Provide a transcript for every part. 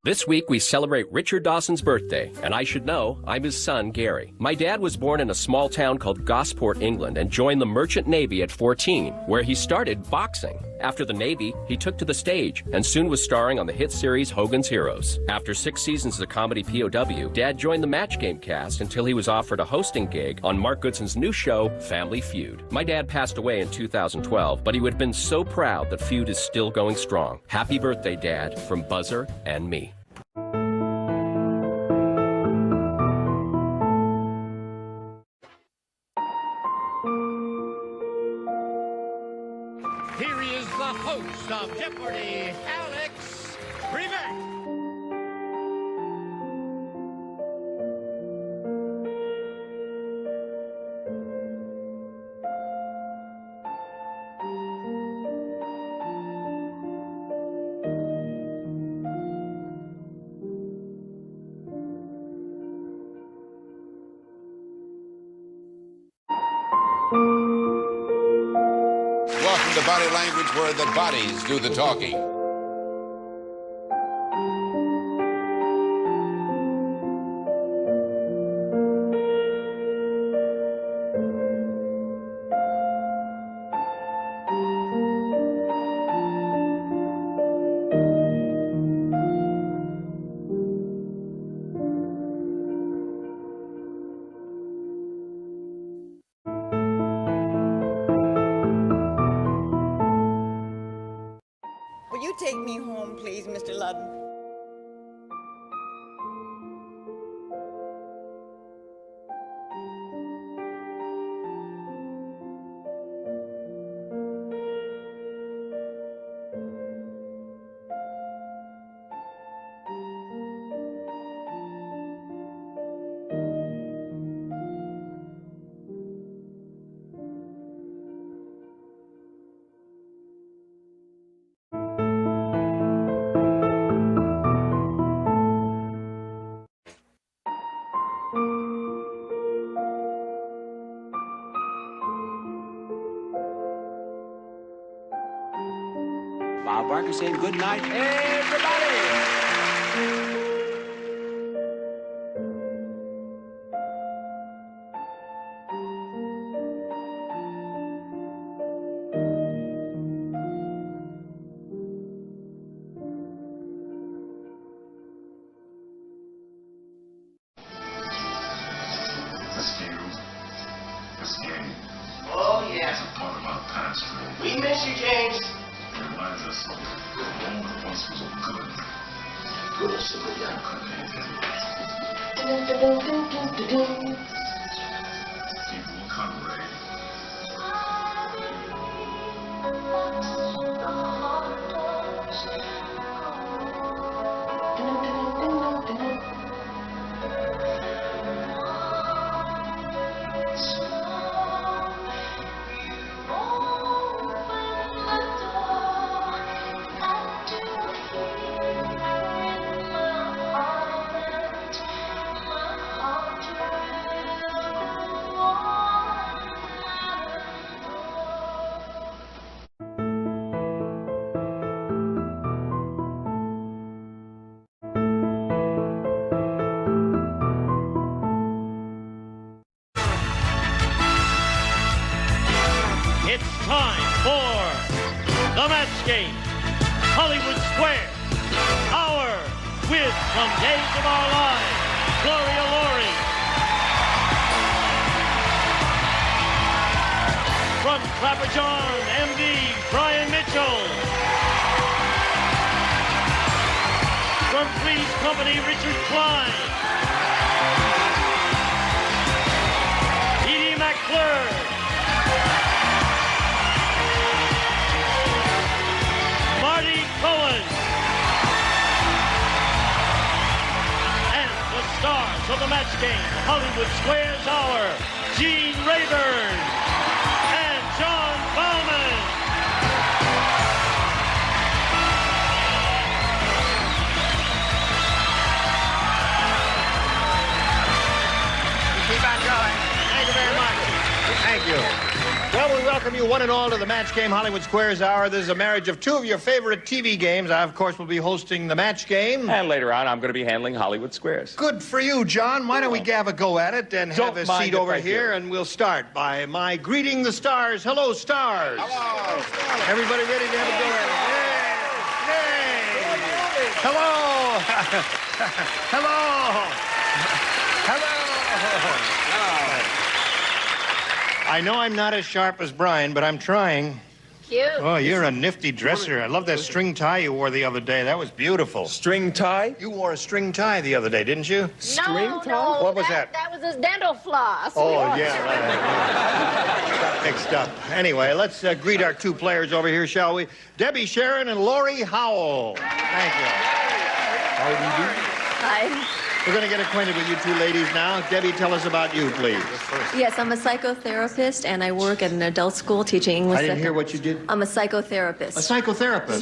This week, we celebrate Richard Dawson's birthday, and I should know, I'm his son, Gary. My dad was born in a small town called Gosport, England, and joined the Merchant Navy at 14, where he started boxing. After the Navy, he took to the stage, and soon was starring on the hit series Hogan's Heroes. After 6 seasons as a comedy POW, Dad joined the Match Game cast until he was offered a hosting gig on Mark Goodson's new show, Family Feud. My dad passed away in 2012, but he would have been so proud that Feud is still going strong. Happy birthday, Dad, from Buzzer and me. Here is the host of Jeopardy, Alex Freeman. Welcome to Body Language, where the bodies do the talking. Will you take me home, please, Mr. Ludden? Bob Barker saying good night, everybody. This game. Oh, yes. It's a part of our past, Ray. We miss you, James. It reminds us of the home that once was a good. Good, super young. People will come, Ray. It's time for the match game, Hollywood Square. Our with From Days of Our Lives, Gloria Loring. From Clapper John, MD, Brian Mitchell. From Three's Company, Richard Klein. Edie McClure. Marty Cohen. And the stars of the match game, Hollywood Squares Hour, Gene Rayburn and John Bowman. Keep on going. Thank you very much. Thank you. Well, we welcome you one and all to the Match Game Hollywood Squares Hour. This is a marriage of two of your favorite TV games. I, of course, will be hosting the Match Game. And later on, I'm going to be handling Hollywood Squares. Good for you, John. Why don't we have a go at it and have a seat over here, and we'll start by my greeting the stars. Hello, stars. Hello. Everybody ready to have a go at it? Yay! Yay! Hello! Hello! Hello! I know I'm not as sharp as Brian, but I'm trying. Cute. Oh, you're a nifty dresser. I love that string tie you wore the other day. That was beautiful. String tie? You wore a string tie the other day, didn't you? No. What was that? That was his dental floss. Oh, yeah, right. Got mixed up. Anyway, let's greet our two players over here, shall we? Debbie Sharon and Lori Howell. Thank you. How do you do? Hi. We're going to get acquainted with you two ladies now. Debbie, tell us about you, please. Yes, I'm a psychotherapist, and I work at an adult school teaching English. I didn't hear what you did. I'm a psychotherapist. A psychotherapist?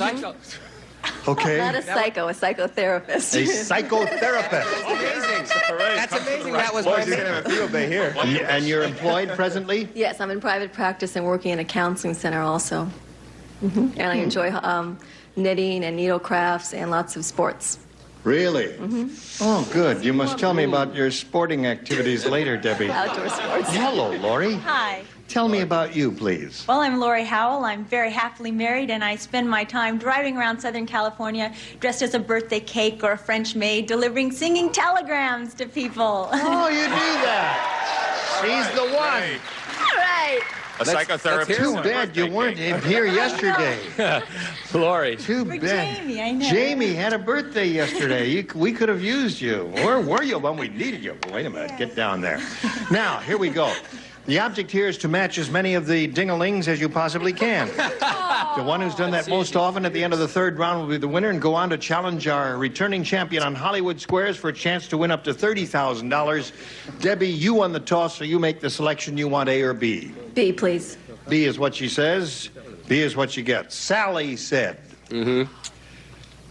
Okay. Not a psycho, a psychotherapist. A psychotherapist. Amazing. That's amazing. That was my name. have a field day here. And you're employed presently? Yes, I'm in private practice and working in a counseling center also. And I enjoy knitting and needle crafts and lots of sports. Really? Oh, good. You must tell me about your sporting activities later, Debbie. Outdoor sports. Hello, Lori. Hi. Tell me about you, please. Well, I'm Lori Howell. I'm very happily married, and I spend my time driving around Southern California dressed as a birthday cake or a French maid, delivering singing telegrams to people. Oh, you do that. She's the one. All right. A psychotherapist. Too bad you weren't here yesterday. Lori. Too For bad. Jamie, I know. Jamie had a birthday yesterday. We could have used you. Where were you when we needed you? Wait a minute. Get down there. Now, here we go. The object here is to match as many of the ding-a-lings as you possibly can. The one who's done that most often at the end of the third round will be the winner and go on to challenge our returning champion on Hollywood Squares for a chance to win up to $30,000. Debbie, you won the toss, so you make the selection. You want A or B? B, please. B is what she says. B is what she gets. Sally said,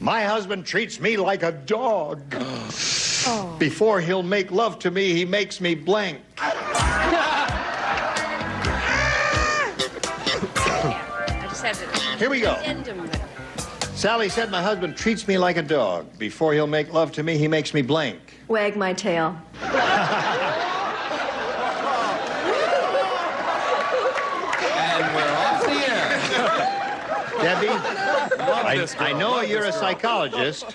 my husband treats me like a dog. Before he'll make love to me, he makes me blank. Here we go. Sally said, my husband treats me like a dog. Before he'll make love to me, he makes me blank. Wag my tail. And we're off the air. Debbie, I know you're a psychologist,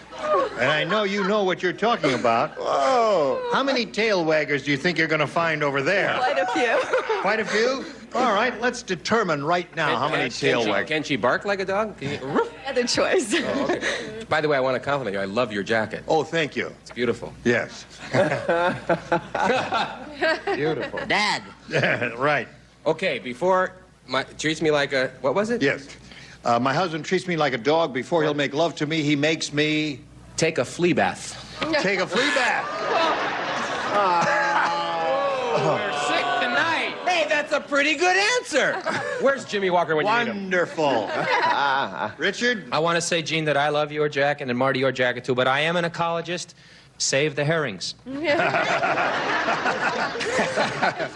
and I know you know what you're talking about. Whoa. How many tail waggers do you think you're going to find over there? Quite a few. Quite a few? All right, let's determine right now how many tail waggers. Can she bark like a dog? Other choice. Oh, okay. By the way, I want to compliment you. I love your jacket. Oh, thank you. It's beautiful. Yes. Beautiful. Dad. Right. Okay, before treats me like a, what was it? Yes. My husband treats me like a dog. Before he'll make love to me, he makes me... Take a flea bath. Take a flea bath. We're sick tonight. Hey, that's a pretty good answer. Where's Jimmy Walker when you need him? Wonderful. Richard? I want to say, Gene, that I love your jacket, and Marty, your jacket, too, but I am an ecologist. Save the herrings.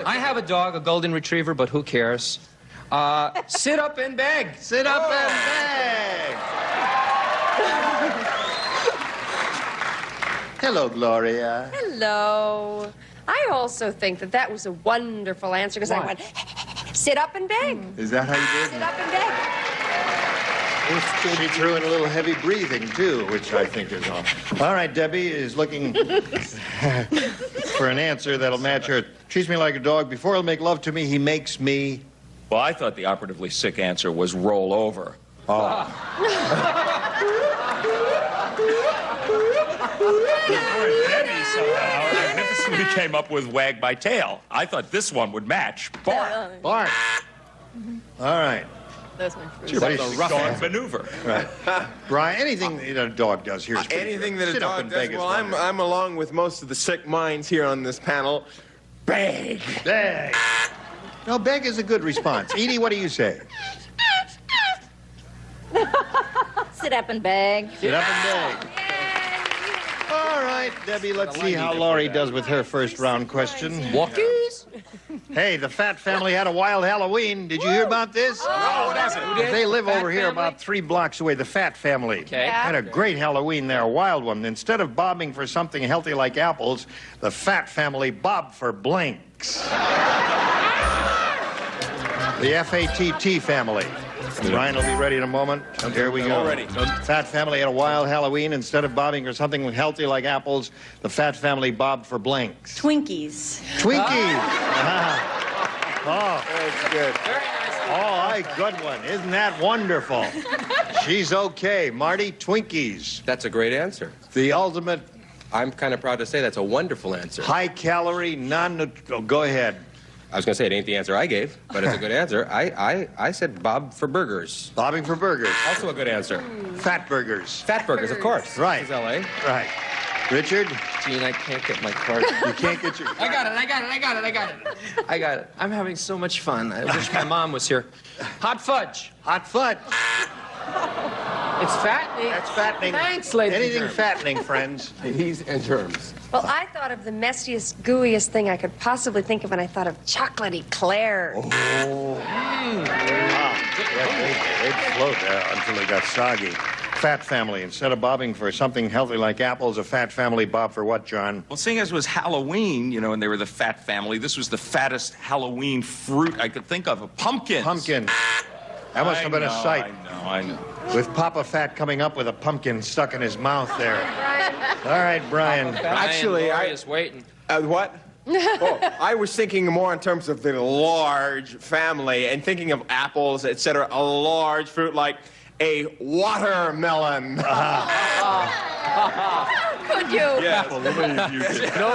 I have a dog, a golden retriever, but who cares? Sit up and beg. Sit up and beg. Hello, Gloria. Hello. I also think that that was a wonderful answer because I went, sit up and beg. Is that how you did? Sit up and beg. She threw in a little heavy breathing, too, which I think is all. All right, Debbie is looking for an answer that'll match her. Treats me like a dog. Before he'll make love to me, he makes me... Well, I thought the operatively sick answer was roll over. Oh. Poor Debbie somehow magnificently came up with wag my tail. I thought this one would match. Bark. Bark. All right. That's my first. It's a rough dog maneuver. Right. Brian, anything that a dog does here is pretty Anything good. that a Sit up dog and does. beg is Well, wonderful. I'm along with most of the sick minds here on this panel. Beg. Beg. No, beg is a good response. Edie, what do you say? Sit up and beg. Sit up and beg. All right, Debbie, let's see how Laurie does with her first round question. Walkies? Hey, the Fat family had a wild Halloween. Did you hear about this? No, what happened? They live over here about 3 blocks away, the Fat family. Okay. Had a great Halloween there, a wild one. Instead of bobbing for something healthy like apples, the Fat family bobbed for blanks. The FATT family. Brian will be ready in a moment. Here we go. Ready. Fat family had a wild Halloween. Instead of bobbing for something healthy like apples, the Fat family bobbed for blanks. Twinkies. Twinkies. Oh, That's good. good one. Isn't that wonderful? She's okay. Marty, Twinkies. That's a great answer. The ultimate I'm kind of proud to say that's a wonderful answer. high-calorie, go ahead. I was going to say it ain't the answer I gave, but it's a good answer. I said Bob for burgers. Bobbing for burgers. Also a good answer. Fat burgers. Fat burgers, of course. Right. This is L.A. Right. Richard? Gene, I can't get my card. You can't get your... I got it. I'm having so much fun. I wish my mom was here. Hot fudge. Hot fudge. It's fattening. That's fattening. Thanks, ladies and Anything gentlemen. fattening, friends. Ladies and germs. Well, I thought of the messiest, gooeyest thing I could possibly think of when I thought of chocolatey Claire. They'd float until they got soggy. Fat family. Instead of bobbing for something healthy like apples, a fat family bobbed for what, John? Well, seeing as it was Halloween, you know, and they were the Fat family, this was the fattest Halloween fruit I could think of. A pumpkin. Pumpkin. That must have been a sight. I know. With Papa Fat coming up with a pumpkin stuck in his mouth there. All right, Brian. Actually, Lori is waiting. What? Oh, I was thinking more in terms of the large family and thinking of apples, etc. A large fruit like a watermelon. Could you? Yes. No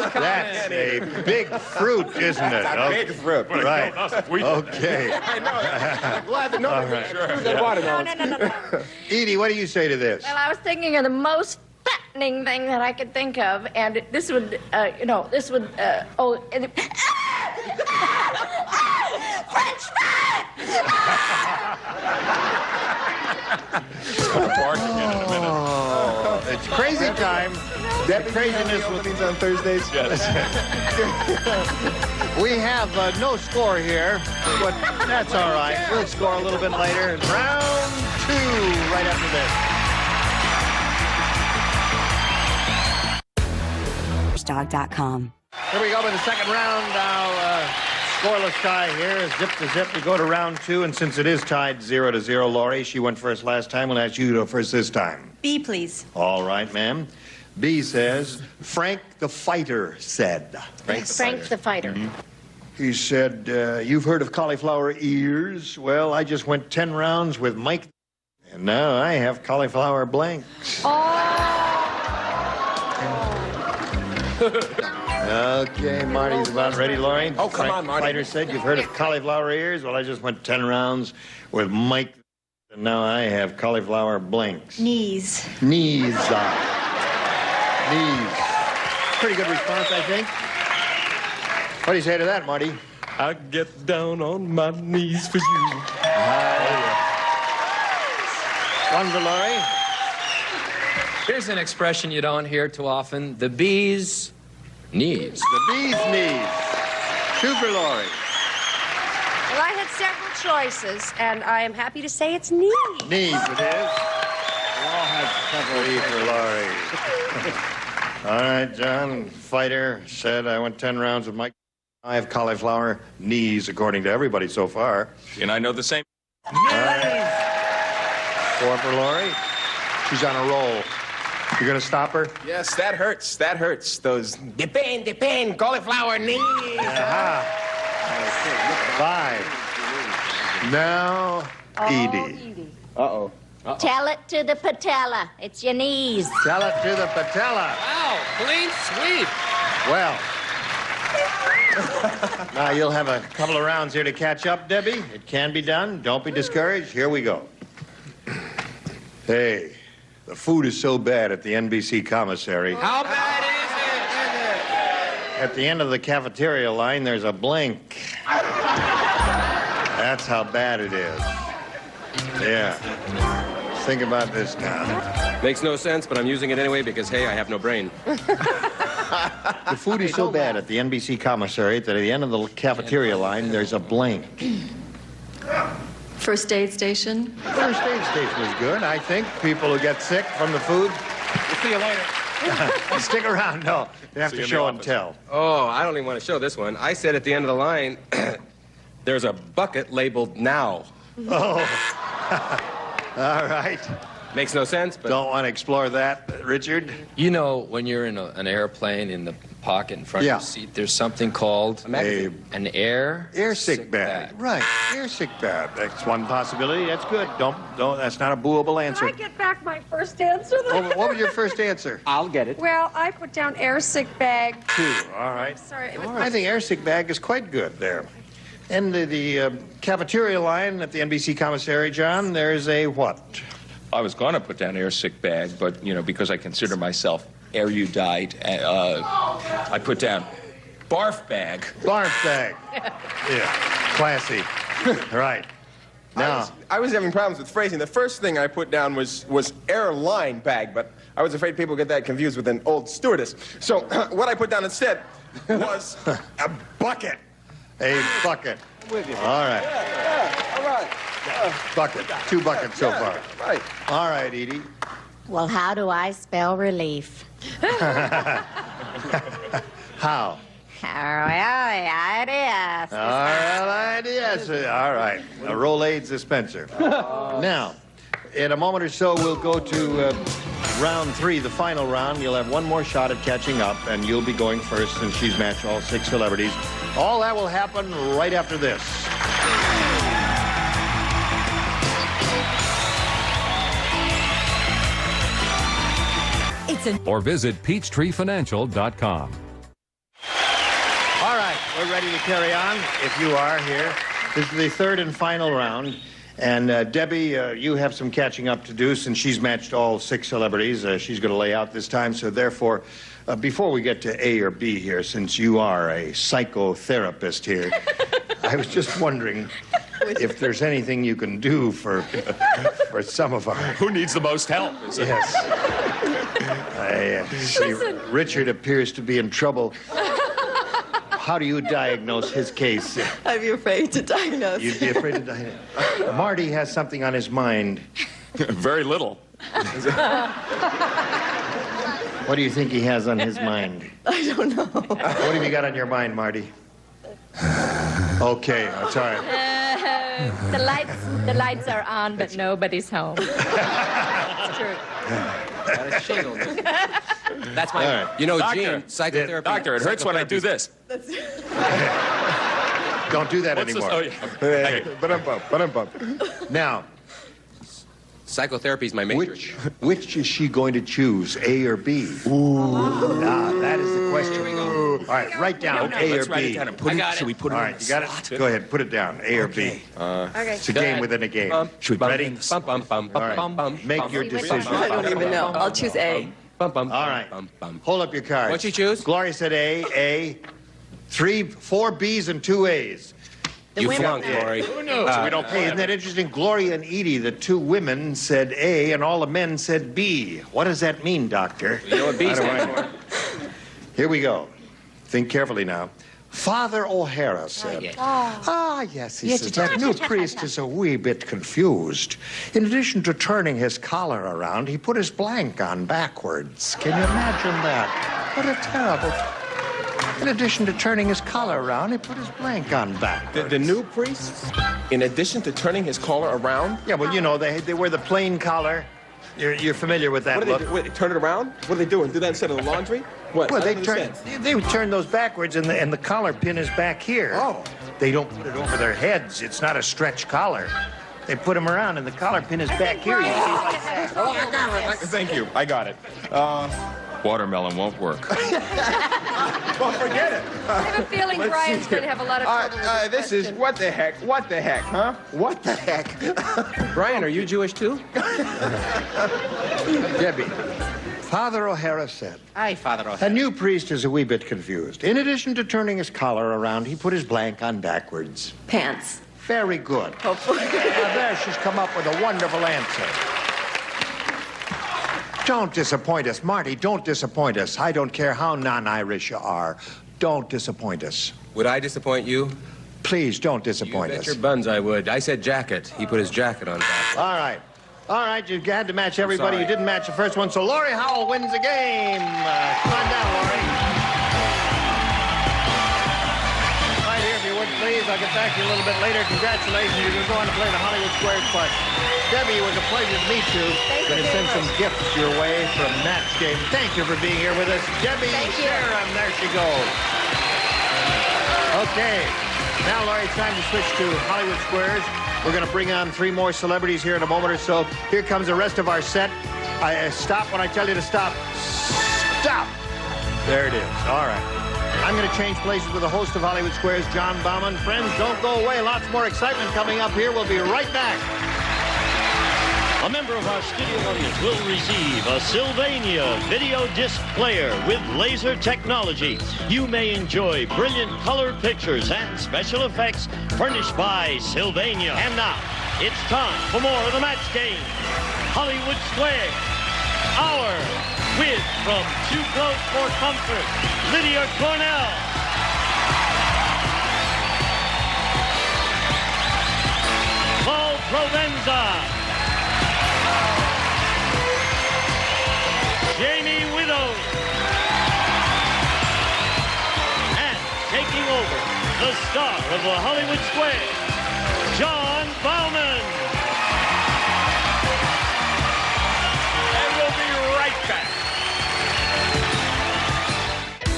comment. That's a big fruit, isn't it? A big fruit. Right. Okay. I know. I'm glad to know that. No. Edie, what do you say to this? Well, I was thinking of the most fattening thing that I could think of, and this would, French fry! Oh, it's crazy time. That craziness openings on Thursdays. We have no score here, but that's all right. We'll score a little bit later. Round 2 right after this. Dog.com. Here we go with the second round now. Scoreless tie here, zip to zip. We go to round 2, and since it is tied 0-0, Lori, she went first last time. We'll ask you to go first this time. B, please. All right, ma'am. B says, Frank the Fighter said. Frank the Fighter. Mm-hmm. He said, you've heard of cauliflower ears? Well, I just went 10 rounds with Mike, and now I have cauliflower blanks. Okay, Marty's about ready, Lori. Oh, come on, Marty. Fighter said, you've heard of cauliflower ears? Well, I just went 10 rounds with Mike, and now I have cauliflower blanks. Knees. Knees. Knees. Pretty good response, I think. What do you say to that, Marty? I get down on my knees for you. One for Lori. Here's an expression you don't hear too often. The bee's knees. The bee's knees. 2 for Lori. Well, I had several choices, and I am happy to say it's knees. Knees it is. We all have several. 3 for Lori. All right, John. Fighter said I went 10 rounds with Mike. I have cauliflower knees, according to everybody so far. And I know the same. All right. 4 for Lori. She's on a roll. You gonna stop her? Yes, that hurts. That hurts. Those depend, cauliflower knees. 5. Now, Edie. Uh-oh. Tell it to the patella. It's your knees. Tell it to the patella. Wow, clean sweep. Well, now you'll have a couple of rounds here to catch up, Debbie. It can be done. Don't be discouraged. Here we go. Hey, the food is so bad at the NBC commissary. How bad is At the end of the cafeteria line, there's a blank. That's how bad it is. Yeah. Think about this now. Makes no sense, but I'm using it anyway because, hey, I have no brain. The food is so bad at the NBC commissariat that at the end of the cafeteria line, there's a blank. First aid station. First aid station is good, I think. People who get sick from the food. We'll see you later. Stick around. No, you have to show and tell. Oh, I don't even want to show this one. I said at the end of the line, there's a bucket labeled now. Oh. All right. Makes no sense, but... Don't want to explore that, Richard? You know, when you're in an airplane, in the pocket in front of the seat, there's something called an air sick bag. Right, air sick bag. That's one possibility. That's good. Don't. That's not a booable answer. Can I get back my first answer, then? What was your first answer? I'll get it. Well, I put down air sick bag. 2. All right. Sorry. I think air sick bag is quite good there. And the cafeteria line at the NBC commissary, John, there's a what? I was going to put down air sick bag, but, you know, because I consider myself erudite, I put down barf bag. Barf bag. Yeah, classy. Right. Now, I was having problems with phrasing. The first thing I put down was airline bag, but I was afraid people get that confused with an old stewardess. So what I put down instead was a bucket. A bucket. With you. All right. Yeah, all right. Bucket. 2 buckets so far. Right. All right, Edie. Well, how do I spell relief? How? R-O-L-A-I-D-S. R-L-I-D-S. All right. A Rolaids dispenser. Now, in a moment or so, we'll go to round 3, the final round. You'll have one more shot at catching up, and you'll be going first since she's matched all 6 celebrities. All that will happen right after this. Or visit PeachtreeFinancial.com. All right, we're ready to carry on, if you are here. This is the 3rd and final round. And Debbie, you have some catching up to do since she's matched all 6 celebrities. She's going to lay out this time. So therefore, before we get to A or B here, since you are a psychotherapist here, I was just wondering if there's anything you can do for some of our... Who needs the most help? Yes. See, Richard appears to be in trouble. How do you diagnose his case? I'd be afraid to diagnose. You'd be afraid to diagnose. Marty has something on his mind. Very little. What do you think he has on his mind? I don't know. What have you got on your mind, Marty? Okay, that's all right. The lights are on, but nobody's home. It's true. That's my... All right. You know, Doctor, Gene, psychotherapy... Doctor, it hurts when I do this. Don't do that anymore. Now, psychotherapy is my major. Which is she going to choose, A or B? Ooh. That is the question. Here we go. All right, write down A or B. Write it down and put it. Should we put it? All right, you got it? Go ahead, put it down. A or B. Okay. It's a game within a game. Should we ready? All right. Make your decision. I don't even know. I'll choose A. All right. Hold up your cards. What'd you choose? Gloria said A. 4 B's and 2 A's. You flunked, Glory. Who knows? We don't Hey, isn't that interesting? Gloria and Edie, the 2 women, said A, and all the men said B. What does that mean, Doctor? You know what B stands for? Here we go. Think carefully now. Father O'Hara said, yes, he says, that new priest is a wee bit confused. In addition to turning his collar around, he put his blank on backwards. Can you imagine that? What a terrible... In addition to turning his collar around, he put his blank on backwards. The new priest, in addition to turning his collar around? Yeah, well, you know, they wear the plain collar. You're familiar with that What look. do they do? Wait, turn it around? What are they doing? Do that instead of the laundry? What? Well, I they don't turn those backwards, and the collar pin is back here. Oh. They don't put it over their heads. It's not a stretch collar. They put them around, and the collar pin is back here. You see, like that. Oh, I got it. Thank you. I got it. Watermelon won't work. Well, forget it. I have a feeling Brian's going to have a lot of trouble with this is what the heck? What the heck, huh? What the heck? Brian, are you Jewish too? Debbie, Father O'Hara said, Hi, Father a O'Hara. new priest is a wee bit confused. In addition to turning his collar around, he put his blank on backwards. Pants. Very good. Hopefully. Now there, she's come up with a wonderful answer. Don't disappoint us. Marty, don't disappoint us. I don't care how non-Irish you are. Don't disappoint us. Would I disappoint you? Please, don't disappoint You bet us. your buns I would. I said jacket. He put his jacket on back. All right. All right, you had to match everybody. sorry. You didn't match the first one, so Laurie Howell wins the game. Come on down, Laurie. Right here, if you would, please. I'll get back to you a little bit later. Congratulations. You're going to go on to play the Hollywood Squares part. Debbie, it was a pleasure to meet you. Thank you Going to very send some much. gifts your way from Match Game. Thank you for being here with us. Debbie Thank you. Sharon, there she goes. Okay. Now, Laurie, it's time to switch to Hollywood Squares. We're going to bring on 3 more celebrities here in a moment or so. Here comes the rest of our set. Stop when I tell you to stop. Stop! There it is. All right. I'm going to change places with the host of Hollywood Squares, John Bauman. Friends, don't go away. Lots more excitement coming up here. We'll be right back. A member of our studio audience will receive a Sylvania video disc player with laser technology. You may enjoy brilliant color pictures and special effects furnished by Sylvania. And now, it's time for more of the Match Game. Hollywood Square. Our win from Too Close for Comfort, Lydia Cornell. Paul Provenza. Jamie Widow. And taking over, the star of the Hollywood Square, John Bauman. And we'll be right back.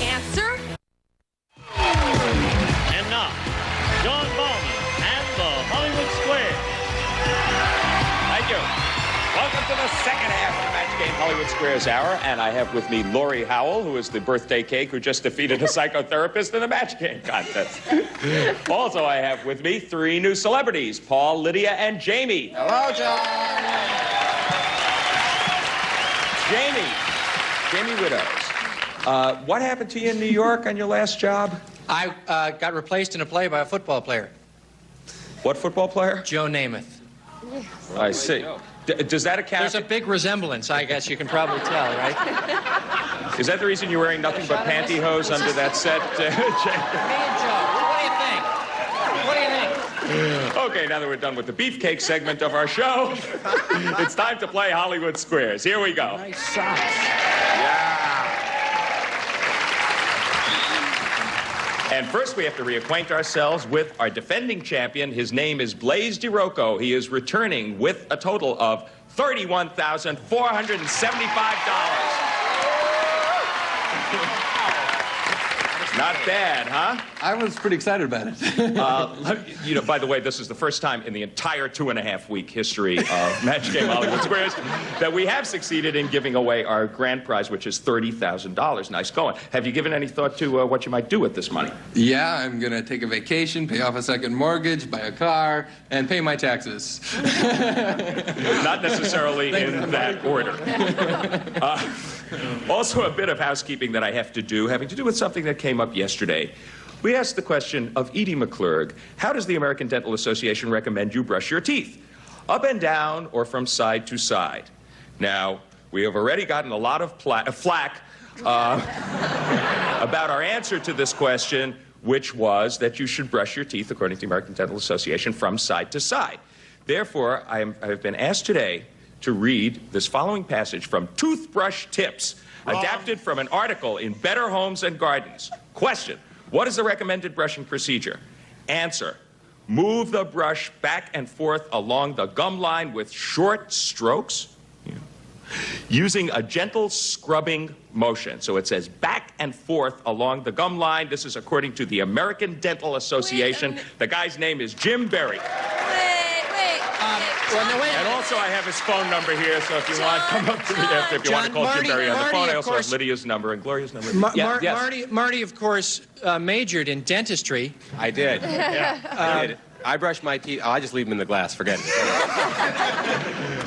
Answer? And now, John Bauman and the Hollywood Square. Thank you. Welcome to the second half of the Match Game Hollywood Squares Hour, and I have with me Laurie Howell, who is the birthday cake who just defeated a psychotherapist in the Match Game contest. Also, I have with me 3 new celebrities, Paul, Lydia, and Jamie. Hello, John. Jamie Widows. What happened to you in New York on your last job? I got replaced in a play by a football player. What football player? Joe Namath. I see. Does that account? There's a big resemblance, I guess you can probably tell, right? Is that the reason you're wearing nothing but pantyhose under that set? Me and Joe, what do you think? Okay, now that we're done with the beefcake segment of our show, it's time to play Hollywood Squares. Here we go. Nice socks. And first, we have to reacquaint ourselves with our defending champion. His name is Blase DeRocco. He is returning with a total of $31,475. Not bad, huh? I was pretty excited about it. You know, by the way, this is the first time in the entire 2.5-week history of Match Game Hollywood Squares that we have succeeded in giving away our grand prize, which is $30,000. Nice going. Have you given any thought to what you might do with this money? Yeah, I'm going to take a vacation, pay off a second mortgage, buy a car, and pay my taxes. Not necessarily in that order. Also, a bit of housekeeping that I have to do, having to do with something that came up yesterday. We asked the question of Edie McClurg, how does the American Dental Association recommend you brush your teeth? Up and down or from side to side? Now, we have already gotten a lot of flack about our answer to this question, which was that you should brush your teeth, according to the American Dental Association, from side to side. Therefore, I have been asked today to read this following passage from Toothbrush Tips, adapted from an article in Better Homes and Gardens. Question, what is the recommended brushing procedure? Answer, move the brush back and forth along the gum line with short strokes, using a gentle scrubbing motion. So it says back and forth along the gum line. This is according to the American Dental Association. The guy's name is Jim Berry. And also, I have his phone number here, so if you want, come up to me after if you want to call Jim Berry on the phone. I also have Lydia's number and Gloria's number. Marty, of course, majored in dentistry. I did. Yeah, I did. I brush my teeth. Oh, I just leave them in the glass. Forget it.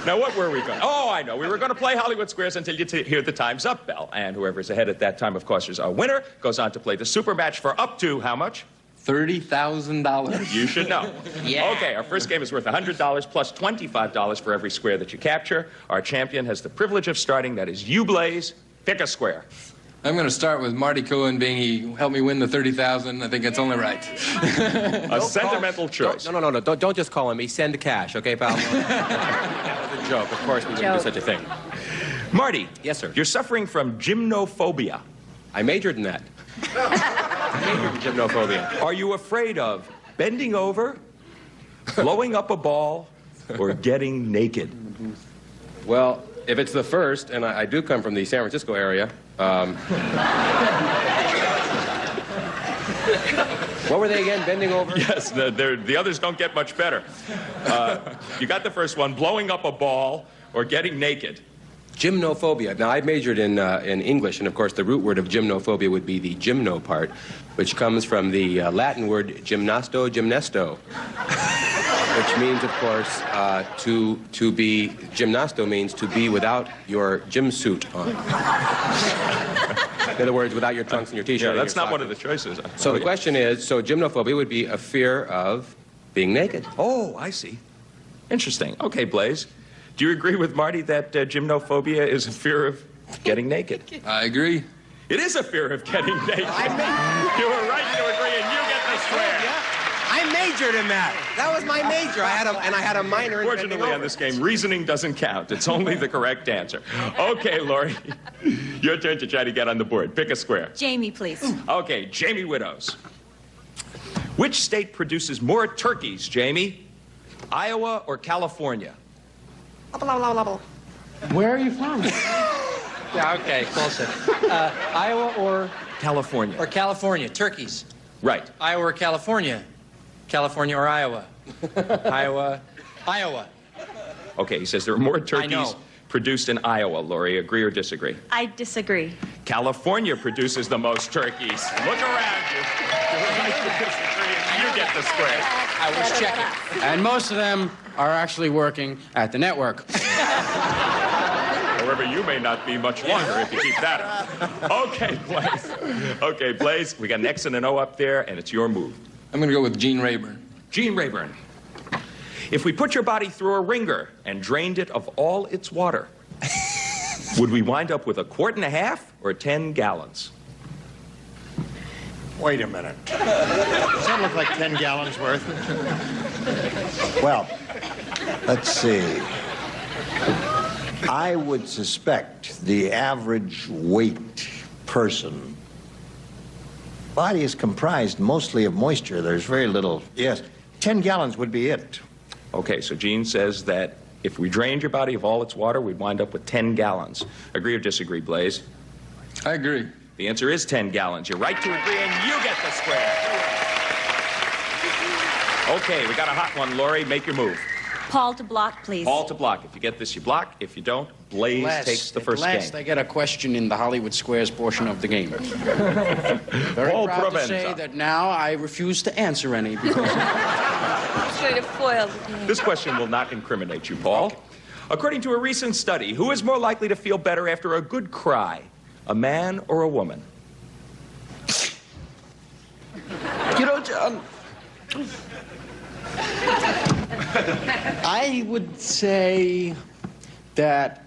Now, what were we going to? Oh, I know. We were going to play Hollywood Squares until you hear the Time's Up bell. And whoever's ahead at that time, of course, is our winner. Goes on to play the super match for up to how much? $30,000. You should know. Yeah. Okay, our first game is worth $100 plus $25 for every square that you capture. Our champion has the privilege of starting. That is you, Blase. Pick a square. I'm going to start with Marty Cohen being he helped me win the $30,000. I think that's only right. A sentimental choice. No. Don't just call him. Send cash, okay, pal? That was a joke. Of course we wouldn't do such a thing. Marty. Yes, sir. You're suffering from gymnophobia. I majored in that. I majored in gymnophobia. Are you afraid of bending over, blowing up a ball, or getting naked? Well, if it's the first, and I do come from the San Francisco area, what were they again, bending over? Yes, the others don't get much better. You got the first one, blowing up a ball or getting naked. Gymnophobia. Now, I majored in English, and of course the root word of gymnophobia would be the gymno part, which comes from the Latin word gymnasto, gymnesto, which means, of course, to be, gymnasto means to be without your gym suit on. In other words, without your trunks and your t-shirt. Yeah, that's not one of the choices. So the question is, so gymnophobia would be a fear of being naked. Oh, I see. Interesting. Okay, Blase. Do you agree with Marty that gymnophobia is a fear of getting naked? I agree. It is a fear of getting naked. You were right to agree, and you get the square. I majored in that. That was my major. I had a minor in bending Fortunately, over. on this game, reasoning doesn't count. It's only the correct answer. Okay, Lori, your turn to try to get on the board. Pick a square. Jamie, please. Okay, Jamie Widows. Which state produces more turkeys, Jamie? Iowa or California? Where are you from? Yeah, okay, close it. Iowa or California. Or California, turkeys. Right. Iowa or California? California or Iowa? Iowa. Okay, he says there are more turkeys produced in Iowa. Lori, agree or disagree? I disagree. California produces the most turkeys. Look around you. You're right to disagree, and you get the square. I was checking. And most of them are actually working at the network. However, you may not be much longer if you keep that up. Okay, Blase. Okay, Blase, we got an X and an O up there, and it's your move. I'm going to go with Gene Rayburn. Gene Rayburn. If we put your body through a ringer and drained it of all its water, would we wind up with 1.5 quarts or 10 gallons? Wait a minute. Does that look like 10 gallons worth? Well, let's see. I would suspect the average weight person. Body is comprised mostly of moisture. There's very little. Yes, 10 gallons would be it. Okay, so Gene says that if we drained your body of all its water, we'd wind up with 10 gallons. Agree or disagree, Blase? I agree. The answer is 10 gallons. You're right to agree, and you get the square. Okay, we got a hot one, Lori. Make your move. Paul to block, please. Paul to block. If you get this, you block. If you don't, Blase takes the first game. I get a question in the Hollywood Squares portion of the game. Very Paul proud to Provenza. say that now I refuse to answer any because Trying to foil the game. This question will not incriminate you, Paul. According to a recent study, who is more likely to feel better after a good cry, a man or a woman? You know, John, I would say that,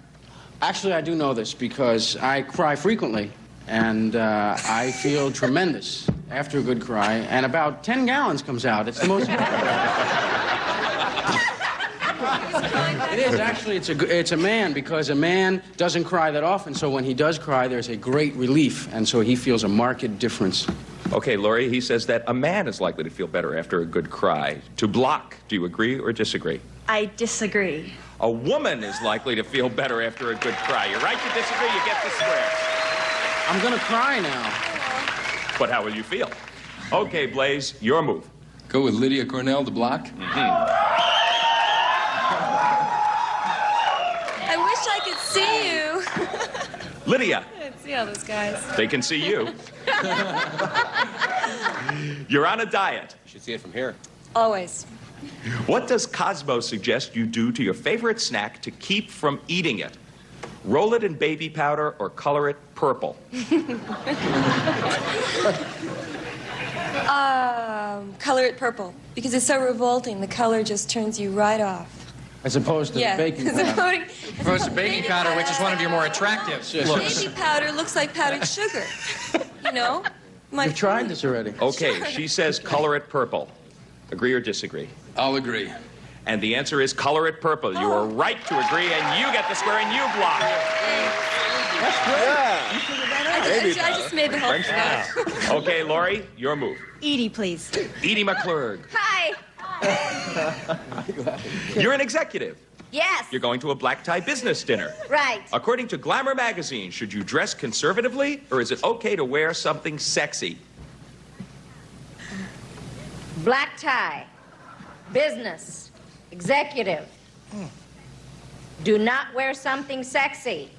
actually I do know this because I cry frequently and I feel tremendous after a good cry, and about 10 gallons comes out. It's the most It is actually, it's a man, because a man doesn't cry that often, so when he does cry, there's a great relief, and so he feels a marked difference. Okay, Lori, he says that a man is likely to feel better after a good cry. To block, do you agree or disagree? I disagree. A woman is likely to feel better after a good cry. You're right to disagree, you get the square. I'm gonna cry now. But how will you feel? Okay, Blase, your move. Go with Lydia Cornell to block. I wish I could see you. Lydia, I can't see all those guys. they can see you. You're on a diet. You should see it from here. Always. What does Cosmo suggest you do to your favorite snack to keep from eating it? Roll it in baby powder or color it purple? Color it purple, because it's so revolting. The color just turns you right off. As opposed to the baking powder. As opposed to baking powder, which is one of your more attractive looks. Baby powder looks like powdered sugar. You know? You've tried this already. Okay, she says color it purple. Agree or disagree? I'll agree. And the answer is color it purple. You are right to agree, and you get the square, and you block. That's great. I just made the whole thing. Okay, Lori, your move. Edie, please. Edie McClurg. Hi. You're an executive. Yes. You're going to a black tie business dinner. Right. According to Glamour magazine, should you dress conservatively, or is it okay to wear something sexy? Black tie. Business. Executive. Do not wear something sexy.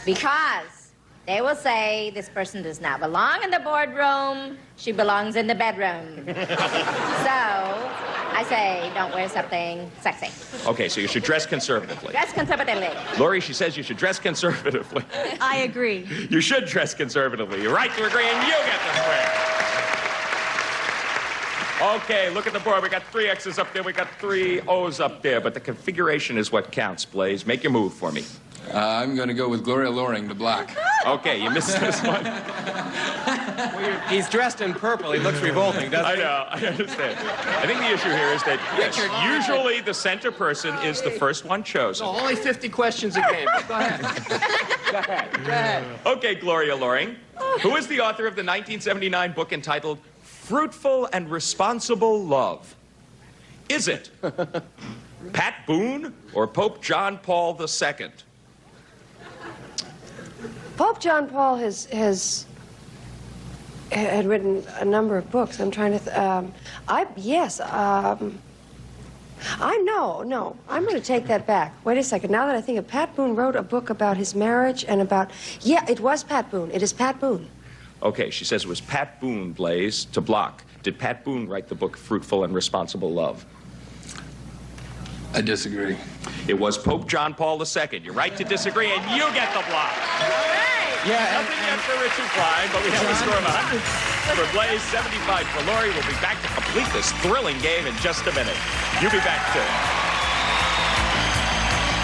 Because they will say this person does not belong in the boardroom. She belongs in the bedroom. So I say don't wear something sexy. Okay, so you should dress conservatively. Dress conservatively. Lori, she says you should dress conservatively. I agree. You should dress conservatively. You're right to agree, and you get the square. Okay, look at the board. We got 3 X's up there. We got 3 O's up there. But the configuration is what counts, Blaze. Make your move for me. I'm going to go with Gloria Loring, the black. Okay, you missed this one. Well, he's dressed in purple. He looks revolting, doesn't he? I know. I understand. I think the issue here is that, yes, usually the center person is the first one chosen. No, only 50 questions a game. Go ahead. Go ahead. Go ahead. Okay, Gloria Loring. Who is the author of the 1979 book entitled Fruitful and Responsible Love? Is it Pat Boone or Pope John Paul II? Pope John Paul had written a number of books. I'm trying to. No. I'm going to take that back. Wait a second. Now that I think of, Pat Boone wrote a book about his marriage and about. Yeah, it was Pat Boone. It is Pat Boone. Okay, she says it was Pat Boone, Blaze, to block. Did Pat Boone write the book Fruitful and Responsible Love? I disagree. It was Pope John Paul II. You're right to disagree, and you get the block. Yeah, nothing yet for Richard Klein, but we have a score of 100 for Blaze, 75 for Lori. We'll be back to complete this thrilling game in just a minute. You'll be back too.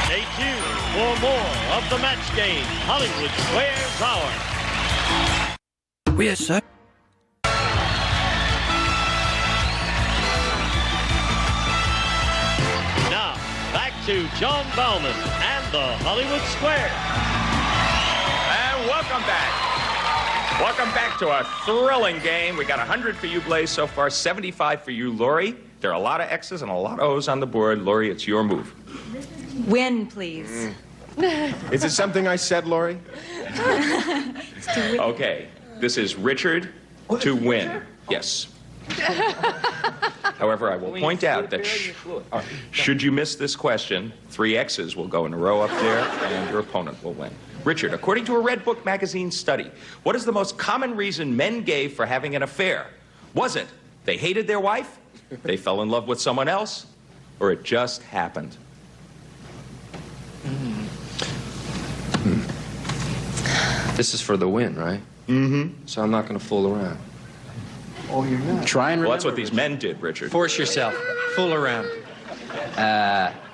Stay tuned for more of the match game, Hollywood Squares Hour. Yes, sir. Now, back to John Bauman and the Hollywood Square. And welcome back. Welcome back to a thrilling game. We got 100 for you, Blaze, so far, 75 for you, Lori. There are a lot of X's and a lot of O's on the board. Lori, it's your move. Win, please. Is it something I said, Lori? Okay, this is Richard to win. Yes. However, I will point out that should you miss this question, 3 X's will go in a row up there, and your opponent will win. Richard, according to a Red Book magazine study, what is the most common reason men gave for having an affair? Was it they hated their wife, they fell in love with someone else, or it just happened? This is for the win, right? Mm-hmm. So I'm not going to fool around. Oh, you're not. Try and remember. Well, that's what these men did, Richard. Force yourself. Fool around.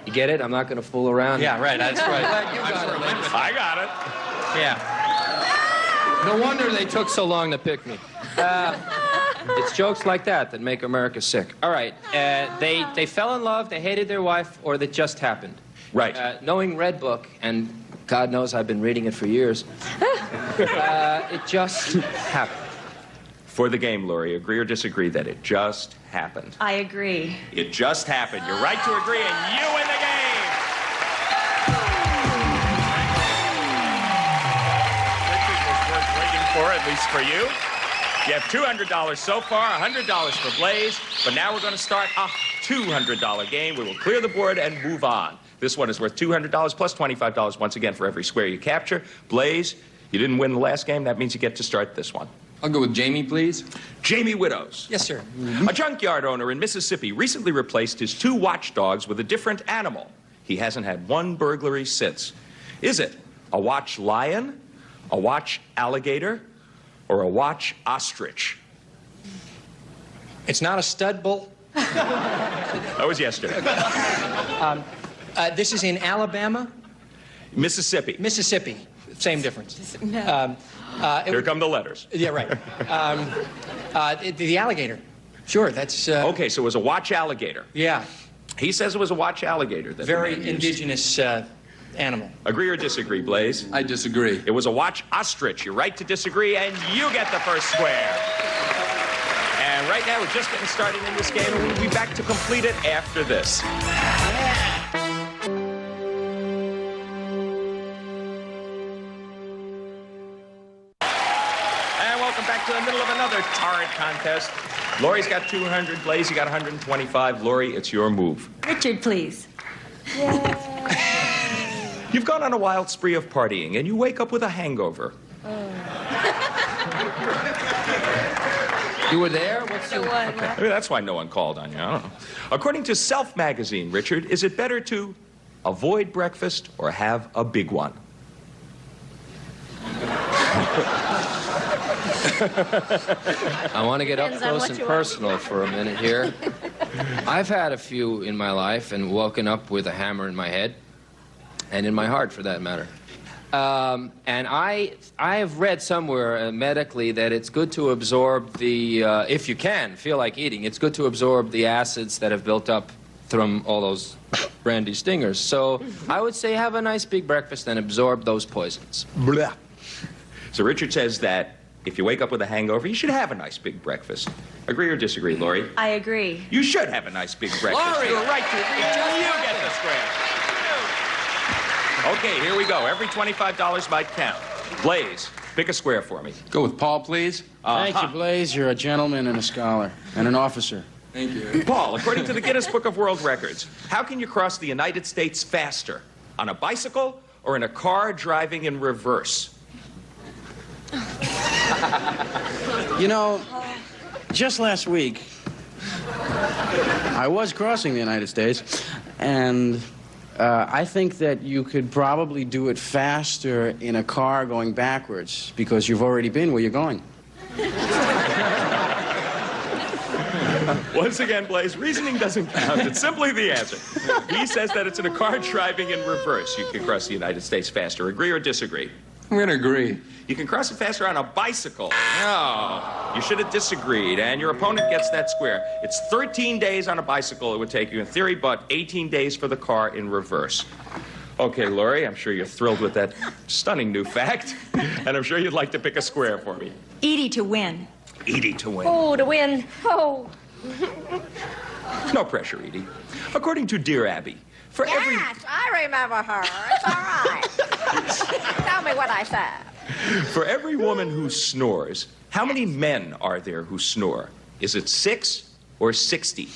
You get it? I'm not going to fool around. Yeah, right. That's right. I got it. Yeah. No wonder they took so long to pick me. It's jokes like that make America sick. All right. They fell in love, they hated their wife, or that just happened. Right. Knowing Red Book, and God knows I've been reading it for years, it just happened. For the game, Lori, agree or disagree that it just happened? I agree. It just happened. You're right to agree, and you win the game! Richard was worth waiting for, at least for you. You have $200 so far, $100 for Blaze, but now we're going to start a $200 game. We will clear the board and move on. This one is worth $200 plus $25 once again for every square you capture. Blaze, you didn't win the last game. That means you get to start this one. I'll go with Jamie, please. Jamie Widows. Yes, sir. A junkyard owner in Mississippi recently replaced his 2 watchdogs with a different animal. He hasn't had one burglary since. Is it a watch lion, a watch alligator, or a watch ostrich? It's not a stud bull. That was yesterday. This is in Alabama? Mississippi. Mississippi. Same difference. No. Here come the letters. Yeah, right. The alligator. Sure, that's... Okay, so it was a watch alligator. Yeah. He says it was a watch alligator. That Very the man used. indigenous animal. Agree or disagree, Blaze? I disagree. It was a watch ostrich. You're right to disagree, and you get the first square. And right now, we're just getting started in this game, and we'll be back to complete it after this. And welcome back to the middle of another torrid contest. Lori's got 200, Blaze, you got 125. Lori, it's your move. Richard, please. You've gone on a wild spree of partying, and you wake up with a hangover. You were there? What's the one? Okay. Maybe that's why no one called on you. I don't know. According to Self magazine, Richard, is it better to avoid breakfast or have a big one? I want to get up Depends on close what and you want. personal for a minute here. I've had a few in my life and woken up with a hammer in my head, and in my heart, for that matter. And I have read somewhere medically that it's good to absorb the, if you can, feel like eating, it's good to absorb the acids that have built up from all those brandy stingers. So I would say have a nice big breakfast and absorb those poisons. Blah. So Richard says that if you wake up with a hangover, you should have a nice big breakfast. Agree or disagree, Lori? I agree. You should have a nice big breakfast. Lori! You're right to agree. You get the square. Okay, here we go. Every $25 might count. Blaze, pick a square for me. Go with Paul, please. Thank you, Blaze. You're a gentleman and a scholar and an officer. Thank you. Paul, according to the Guinness Book of World Records, how can you cross the United States faster? On a bicycle or in a car driving in reverse? You know, just last week, I was crossing the United States, and I think that you could probably do it faster in a car going backwards, because you've already been where you're going. Once again, Blaze, reasoning doesn't count. It's simply the answer. He says that it's in a car driving in reverse. You can cross the United States faster. Agree or disagree? I'm going to agree. You can cross it faster on a bicycle. No, you should have disagreed, and your opponent gets that square. It's 13 days on a bicycle it would take you in theory, but 18 days for the car in reverse. Okay, Lori, I'm sure you're thrilled with that stunning new fact, and I'm sure you'd like to pick a square for me. Edie to win. Edie to win. Oh, to win. Oh. No pressure, Edie. According to Dear Abby, for every... Yes, I remember her. It's all right. Tell me what I said. For every woman who snores, how many men are there who snore? Is it 6 or 60?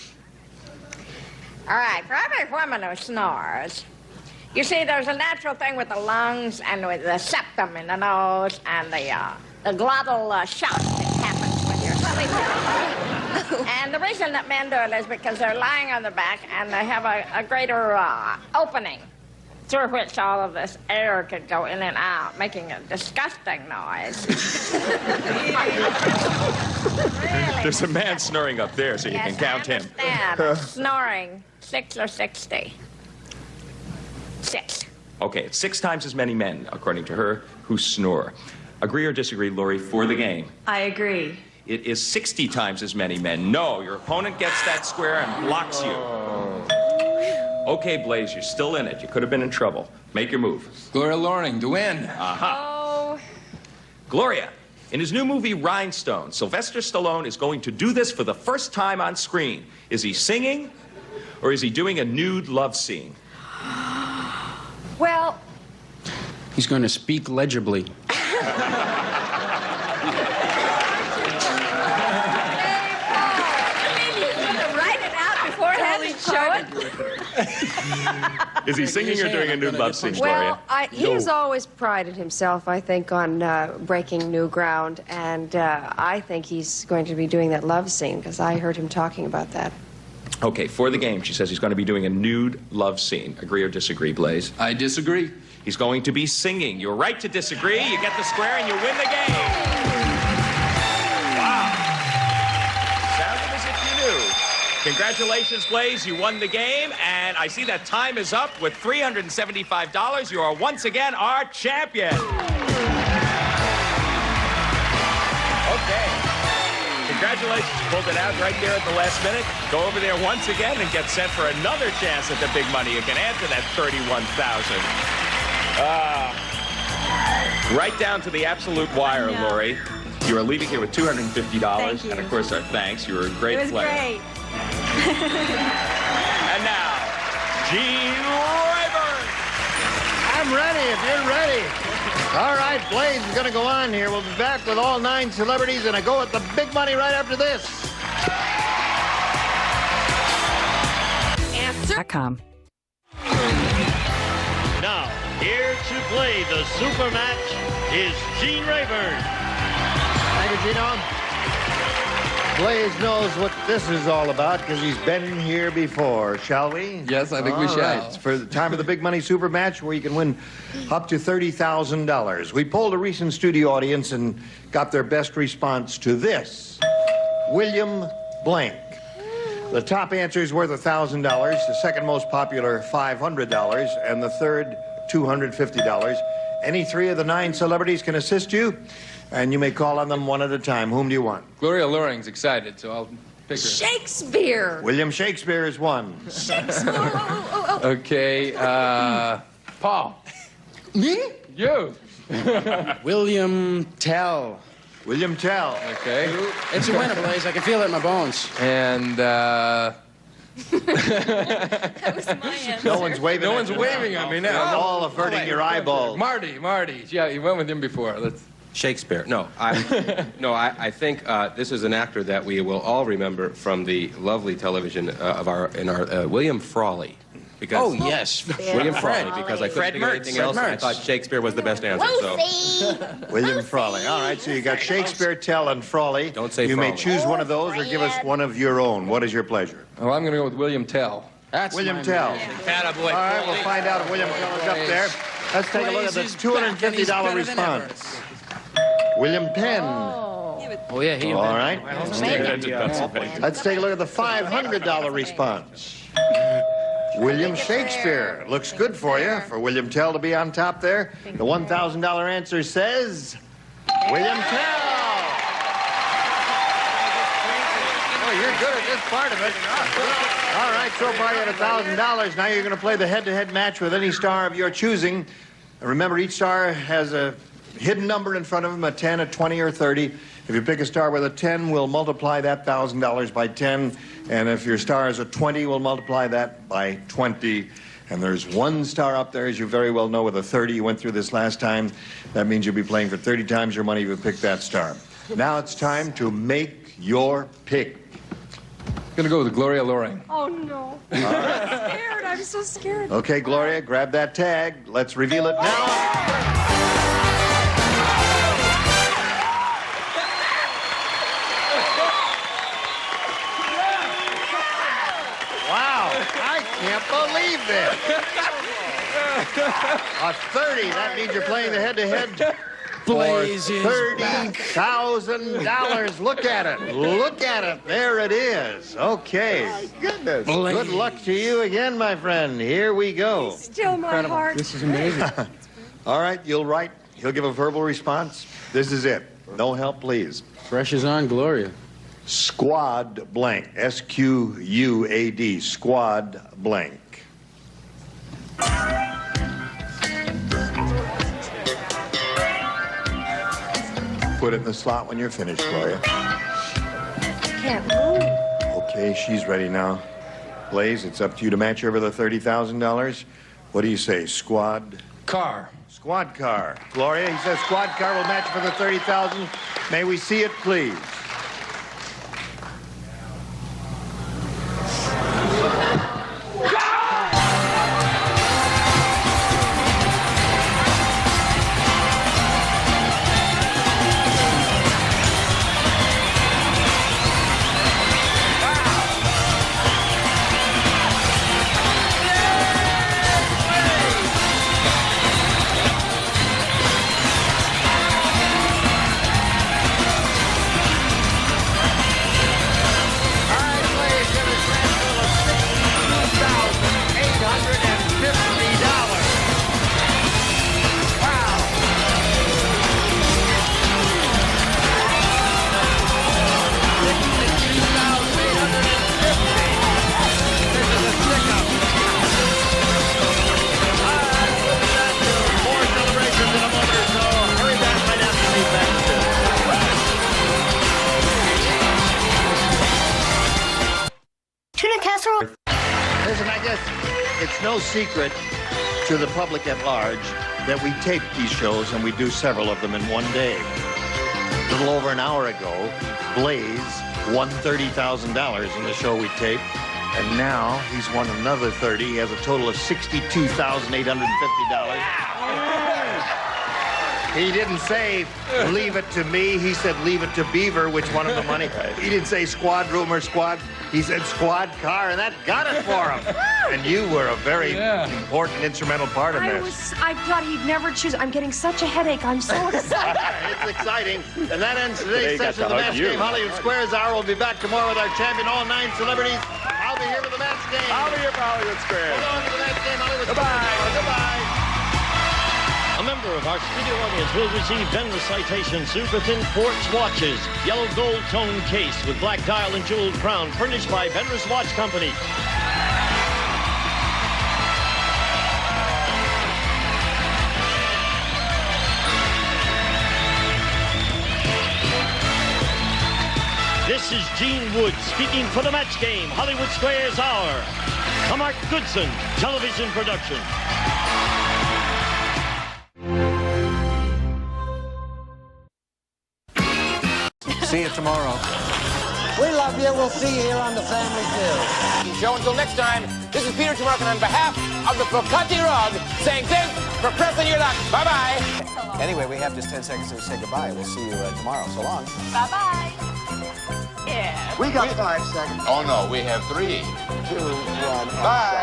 All right, for every woman who snores, you see, there's a natural thing with the lungs and with the septum in the nose and the glottal shock that happens when you're sleeping. And the reason that men do it is because they're lying on their back and they have a greater opening through which all of this air could go in and out, making a disgusting noise. Really? There's a man snoring up there, so you can count him. Snoring, 6 or 60. 6. Okay, it's 6 times as many men, according to her, who snore. Agree or disagree, Lori, for the game? I agree. It is 60 times as many men. No, your opponent gets that square and blocks you. Okay, Blaze, you're still in it. You could have been in trouble. Make your move. Gloria Loring to win. Oh. Gloria, in his new movie Rhinestone, Sylvester Stallone is going to do this for the first time on screen. Is he singing or is he doing a nude love scene? Well, He's going to speak legibly. Is he singing or doing a nude love scene, Gloria? Well, he's always prided himself, I think, on breaking new ground, and I think he's going to be doing that love scene, because I heard him talking about that. Okay, for the game, she says he's going to be doing a nude love scene. Agree or disagree, Blaze? I disagree. He's going to be singing. You're right to disagree. You get the square and you win the game. Wow. Sounded as if Congratulations, Blase. You won the game, and I see that time is up with $375. You are once again our champion. Okay. Congratulations. You pulled it out right there at the last minute. Go over there once again and get set for another chance at the big money. You can add to that $31,000. Right down to the absolute wire, Lori. You are leaving here with $250. Thank you. And, of course, our thanks. You were a great player. It was great. And now, Gene Rayburn. I'm ready if you're ready. All right, Blase is going to go on here. We'll be back with all 9 celebrities and a go at the big money right after this. Answer.com. Now, here to play the super match is Gene Rayburn. Thank you, Gino. Blase knows what this is all about because he's been here before, shall we? Yes, I think we shall. Right. It's for the time of the big money super match where you can win up to $30,000. We polled a recent studio audience and got their best response to this. William Blank. The top answer is worth $1,000, the second most popular $500, and the third $250. Any 3 of the 9 celebrities can assist you, and you may call on them one at a time. Whom do you want? Gloria Loring's excited, so I'll pick her. Shakespeare. William Shakespeare is one. Shakespeare. Okay, Paul. Me? You. William Tell. William Tell. Okay. It's a winner, Blase. I can feel it in my bones. And, That was my answer. No one's waving. No one's waving at me now. All averting your eyeballs. Marty. Yeah, you went with him before. Let's. Shakespeare. No, I think this is an actor that we will all remember from the lovely television of William Frawley. Because Oh, yes. William Frawley, because I couldn't think of anything else. And I thought Shakespeare was the best answer. Rousey. William Frawley. All right, so you got Shakespeare, Tell, and Frawley. Don't say You may Frawley. choose one of those or give us one of your own. What is your pleasure? Oh, I'm going to go with William Tell. That's William my Tell. man. All right, we'll find out if William Tell is up there. Let's take a look at the Blaze is back, and he's $250 better than ever. response. William Penn. Oh, yeah, he All right. Maybe. Let's take a look at the $500 response. William Shakespeare. Looks good for you, for William Tell to be on top there. The $1,000 answer says William Tell. Oh, you're good at this part of it. All right, so far you had $1,000. Now you're going to play the head-to-head match with any star of your choosing. Remember, each star has a hidden number in front of him, a 10, a 20, or 30. If you pick a star with a 10, we'll multiply that $1,000 by 10. And if your star is a 20, we'll multiply that by 20. And there's one star up there, as you very well know, with a 30. You went through this last time. That means you'll be playing for 30 times your money if you pick that star. Now it's time to make your pick. I'm going to go with Gloria Loring. Oh, no. I'm scared. I'm so scared. Okay, Gloria, grab that tag. Let's reveal it now. Wow, I can't believe this. A 30, that means you're playing the head-to-head for Blase is $30,000. Look at it. Look at it. There it is. Okay. My goodness. Good luck to you again, my friend. Here we go. Still my heart. This is amazing. All right, you'll write. He'll give a verbal response. This is it. No help, please. Pressure's on Gloria. Squad blank. S-Q-U-A-D. Squad blank. Put it in the slot when you're finished, Gloria. Can't move. Okay, she's ready now. Blase, it's up to you to match over the $30,000. What do you say, squad? Car. Squad car. Gloria, he says squad car will match for the $30,000. May we see it, please? casserole? Listen, I guess it's no secret to the public at large that we tape these shows, and we do several of them in one day. A little over an hour ago, Blase won $30,000 in the show we taped, and now he's won another 30. He has a total of $62,850. He didn't say, leave it to me. He said, leave it to Beaver, which won him the money. He didn't say squad room or squad. He said squad car, and that got it for him. And you were a very important instrumental part of this. I thought he'd never choose. I'm getting such a headache. I'm so excited. It's exciting. And that ends today's session of the Match Game Hollywood Squares Hour. We'll be back tomorrow with our champion, all 9 celebrities. I'll be here for the Match Game. I'll be here for Hollywood Squares. Hold on to the Match Game Hollywood Squares. Goodbye. Goodbye. A member of our studio audience will receive vendor citation super thin quartz watches, yellow gold tone case with black dial and jeweled crown, furnished by Vendor's Watch Company. This is Gene Wood speaking for the Match Game Hollywood Squares Hour. A Mark Goodson television production. See you tomorrow. We love you. We'll see you here on the Family Feud. Show until next time, this is Peter Tomarkin on behalf of the Focati Rug saying thanks for pressing your luck. Bye-bye. Anyway, we have just 10 seconds to say goodbye. We'll see you tomorrow. So long. Bye-bye. Yeah. We got 5 seconds. Oh, no, we have 3, 2, 1. Bye.